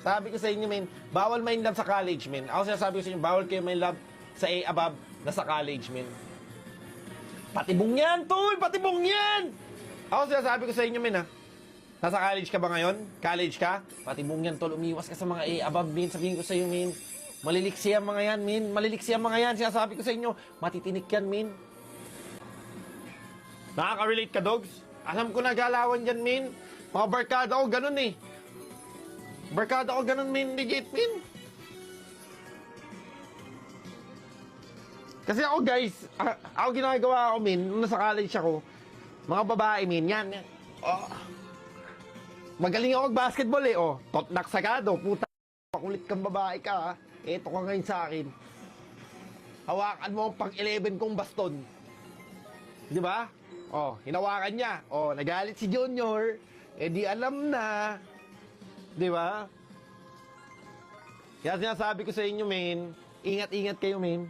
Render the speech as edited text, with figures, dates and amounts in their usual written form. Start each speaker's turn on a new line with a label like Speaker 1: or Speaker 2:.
Speaker 1: Sabi ko sa inyo, men, bawal main love sa college, men. Ako sinasabi ko sa inyo, bawal kayo main love sa A above na sa college, men. Patibong yan, tol! Patibong yan! Ako sinasabi ko sa inyo, men, ha? Nasa college ka ba ngayon? College ka? Patibong yan, tol. Umiwas ka sa mga A above, men. Sabihin ko sa iyo, men. Maliliksi ang mga yan, men. Maliliksi ang mga yan. Sinasabi ko sa inyo, matitinik yan, men. Nakaka-relate ka, dogs? Alam ko na galawan dyan, men. Mga barkada ko, ganun eh. Barkada ko, ganun, men. Legit, men. Kasi ako, guys, ako ginagawa ako, men, nung nasa college ako, mga babae, men, yan. Oh. Magaling ako mag-basketball, eh, oh. Totnak sagado, puta. Pakulit kang babae ka, ha. Eto ka ngayon sa akin. Hawakan mo ang pang-11 kong baston. Di ba? Oh, hinawakan niya. Oh, nagalit si Junior. Eh di alam na. Di ba? Kaya sinasabi ko sa inyo, men, ingat-ingat kayo, men.